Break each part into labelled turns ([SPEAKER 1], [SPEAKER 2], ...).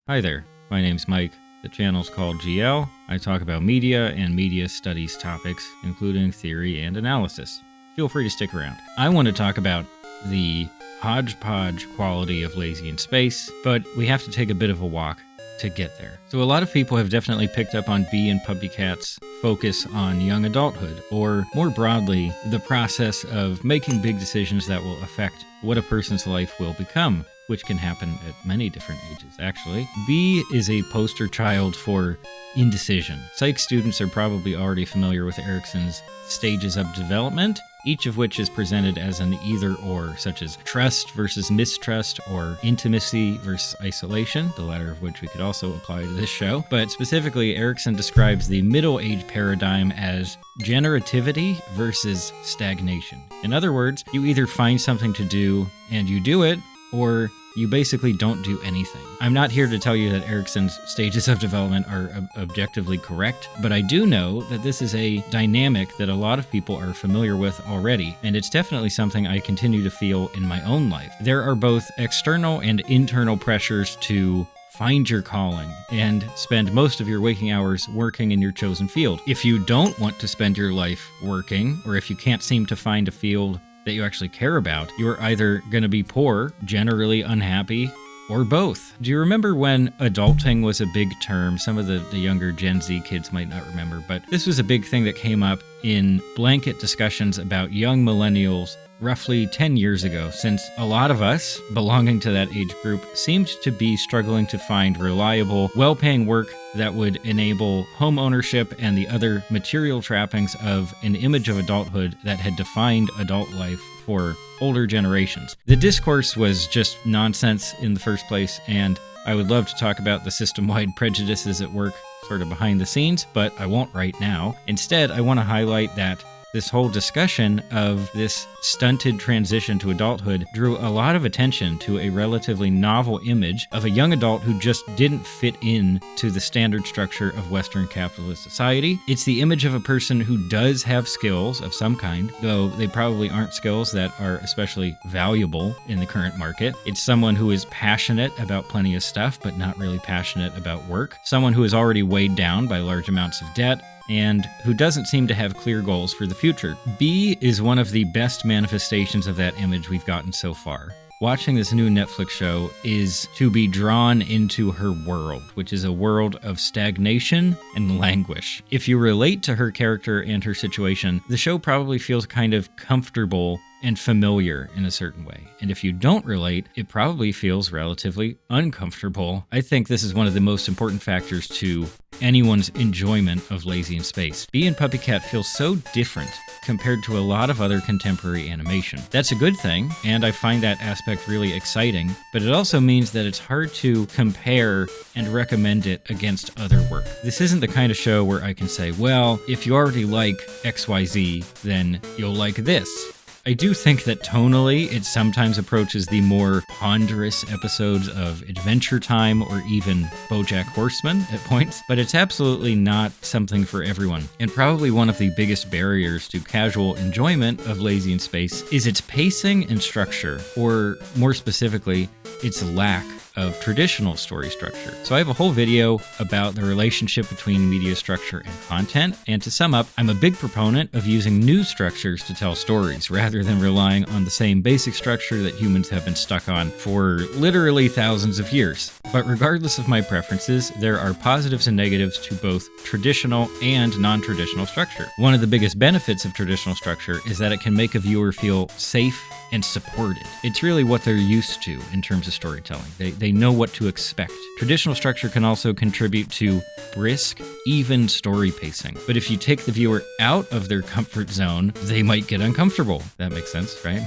[SPEAKER 1] Hi there, my name's Mike. The channel's called GL. I talk about media and media studies topics, including theory and analysis. Feel free to stick around. I want to talk about the hodgepodge quality of Lazy in Space, but we have to take a bit of a walk to get there. So a lot of people have definitely picked up on Bee and Puppycat's focus on young adulthood, or more broadly, the process of making big decisions that will affect what a person's life will become, which can happen at many different ages, actually. Bee is a poster child for indecision. Psych students are probably already familiar with Erikson's stages of development, each of which is presented as an either-or, such as trust versus mistrust, or intimacy versus isolation, the latter of which we could also apply to this show. But specifically, Erikson describes the middle age paradigm as generativity versus stagnation. In other words, you either find something to do and you do it, or you basically don't do anything. I'm not here to tell you that Erikson's stages of development are objectively correct, but I do know that this is a dynamic that a lot of people are familiar with already, and it's definitely something I continue to feel in my own life. There are both external and internal pressures to find your calling and spend most of your waking hours working in your chosen field. If you don't want to spend your life working, or if you can't seem to find a field that you actually care about, you're either going to be poor, generally unhappy, or both. Do you remember when adulting was a big term? Some of the younger Gen Z kids might not remember, but this was a big thing that came up in blanket discussions about young millennials roughly 10 years ago, since a lot of us belonging to that age group seemed to be struggling to find reliable, well-paying work that would enable home ownership and the other material trappings of an image of adulthood that had defined adult life for older generations. The discourse was just nonsense in the first place, and I would love to talk about the system-wide prejudices at work sort of behind the scenes, but I won't right now. Instead, I want to highlight that this whole discussion of this stunted transition to adulthood drew a lot of attention to a relatively novel image of a young adult who just didn't fit in to the standard structure of Western capitalist society. It's the image of a person who does have skills of some kind, though they probably aren't skills that are especially valuable in the current market. It's someone who is passionate about plenty of stuff, but not really passionate about work. Someone who is already weighed down by large amounts of debt, and who doesn't seem to have clear goals for the future. Bee is one of the best manifestations of that image we've gotten so far. Watching this new Netflix show is to be drawn into her world, which is a world of stagnation and languish. If you relate to her character and her situation, the show probably feels kind of comfortable and familiar in a certain way. And if you don't relate, it probably feels relatively uncomfortable. I think this is one of the most important factors to anyone's enjoyment of Lazy in Space. Bee and Puppycat feel so different compared to a lot of other contemporary animation. That's a good thing, and I find that aspect really exciting, but it also means that it's hard to compare and recommend it against other work. This isn't the kind of show where I can say, well, if you already like XYZ, then you'll like this. I do think that tonally, it sometimes approaches the more ponderous episodes of Adventure Time or even BoJack Horseman at points, but it's absolutely not something for everyone. And probably one of the biggest barriers to casual enjoyment of Lazy in Space is its pacing and structure, or more specifically, its lack of traditional story structure. So I have a whole video about the relationship between media structure and content, and to sum up, I'm a big proponent of using new structures to tell stories, rather than relying on the same basic structure that humans have been stuck on for literally thousands of years. But regardless of my preferences, there are positives and negatives to both traditional and non-traditional structure. One of the biggest benefits of traditional structure is that it can make a viewer feel safe and supported. It's really what they're used to in terms of storytelling. They know what to expect. Traditional structure can also contribute to brisk, even story pacing. But if you take the viewer out of their comfort zone, they might get uncomfortable. That makes sense, right?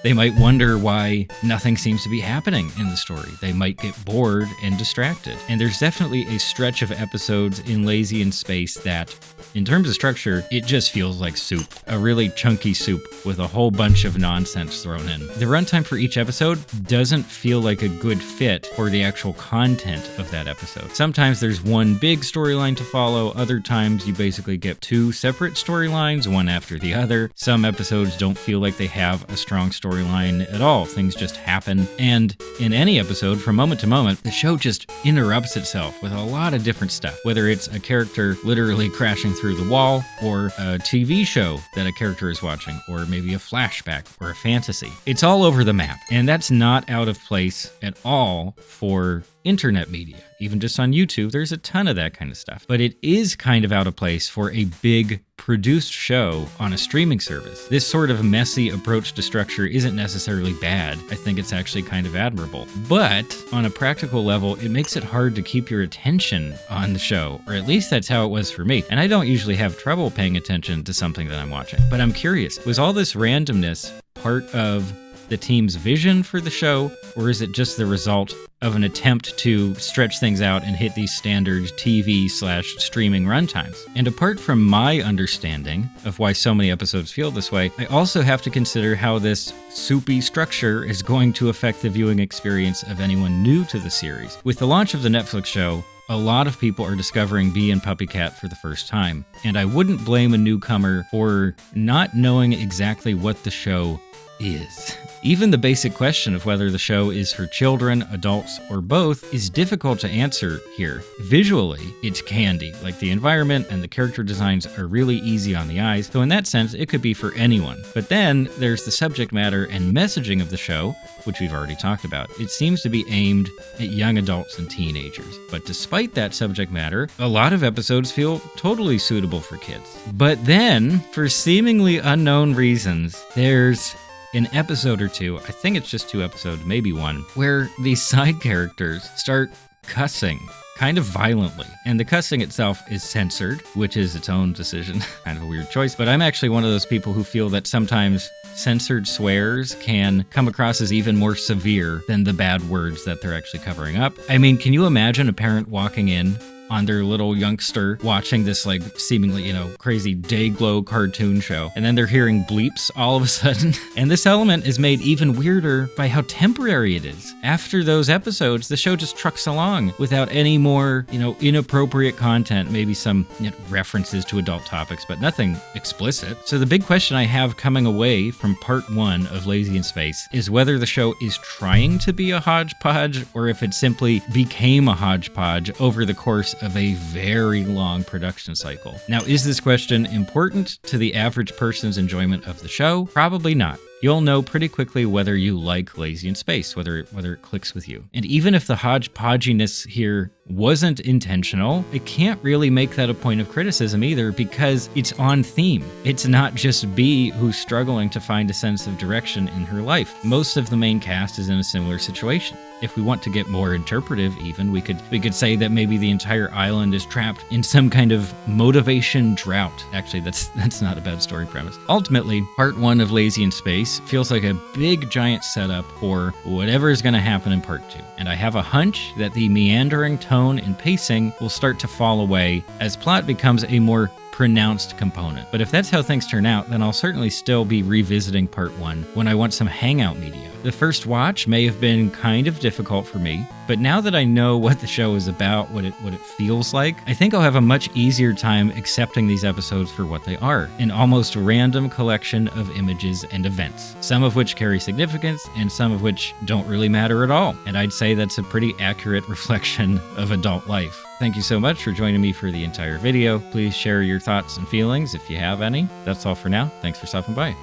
[SPEAKER 1] They might wonder why nothing seems to be happening in the story. They might get bored and distracted. And there's definitely a stretch of episodes in Lazy in Space that, in terms of structure, it just feels like soup. A really chunky soup with a whole bunch of nonsense thrown in. The runtime for each episode doesn't feel like a good fit for the actual content of that episode. Sometimes there's one big storyline to follow, other times you basically get two separate storylines, one after the other. Some episodes don't feel like they have a strong storyline at all. Things just happen. And in any episode, from moment to moment, the show just interrupts itself with a lot of different stuff, whether it's a character literally crashing through the wall, or a TV show that a character is watching, or maybe a flashback or a fantasy. It's all over the map, and that's not out of place at all for internet media. Even just on YouTube, there's a ton of that kind of stuff. But it is kind of out of place for a big produced show on a streaming service. This sort of messy approach to structure isn't necessarily bad. I think it's actually kind of admirable. But on a practical level, it makes it hard to keep your attention on the show, or at least that's how it was for me. And I don't usually have trouble paying attention to something that I'm watching. But I'm curious, was all this randomness part of the team's vision for the show, or is it just the result of an attempt to stretch things out and hit these standard TV/streaming runtimes? And apart from my understanding of why so many episodes feel this way, I also have to consider how this soupy structure is going to affect the viewing experience of anyone new to the series. With the launch of the Netflix show, a lot of people are discovering Bee and Puppycat for the first time, and I wouldn't blame a newcomer for not knowing exactly what the show is. Even the basic question of whether the show is for children, adults, or both is difficult to answer here. Visually, it's candy. Like, the environment and the character designs are really easy on the eyes, so in that sense, it could be for anyone. But then there's the subject matter and messaging of the show, which we've already talked about. It seems to be aimed at young adults and teenagers. But despite that subject matter, a lot of episodes feel totally suitable for kids. But then, for seemingly unknown reasons, there's an episode or two, I think it's just 2 episodes, maybe 1, where these side characters start cussing kind of violently. And the cussing itself is censored, which is its own decision. Kind of a weird choice. But I'm actually one of those people who feel that sometimes censored swears can come across as even more severe than the bad words that they're actually covering up. I mean, can you imagine a parent walking in on their little youngster watching this, like, seemingly, crazy day-glow cartoon show, and then they're hearing bleeps all of a sudden? And this element is made even weirder by how temporary it is. After those episodes, the show just trucks along without any more, inappropriate content, maybe some references to adult topics, but nothing explicit. So the big question I have coming away from part 1 of Lazy in Space is whether the show is trying to be a hodgepodge, or if it simply became a hodgepodge over the course of a very long production cycle. Now, is this question important to the average person's enjoyment of the show? Probably not. You'll know pretty quickly whether you like Lazy in Space, whether it clicks with you. And even if the hodgepodginess here wasn't intentional, it can't really make that a point of criticism either, because it's on theme. It's not just Bee who's struggling to find a sense of direction in her life. Most of the main cast is in a similar situation. If we want to get more interpretive even, we could say that maybe the entire island is trapped in some kind of motivation drought. Actually, that's not a bad story premise. Ultimately, part 1 of Lazy in Space feels like a big giant setup for whatever is going to happen in part 2. And I have a hunch that the meandering tone and pacing will start to fall away as plot becomes a more pronounced component. But if that's how things turn out, then I'll certainly still be revisiting part 1 when I want some hangout media. The first watch may have been kind of difficult for me, but now that I know what the show is about, what it feels like, I think I'll have a much easier time accepting these episodes for what they are, an almost random collection of images and events, some of which carry significance and some of which don't really matter at all. And I'd say that's a pretty accurate reflection of adult life. Thank you so much for joining me for the entire video. Please share your thoughts and feelings if you have any. That's all for now. Thanks for stopping by.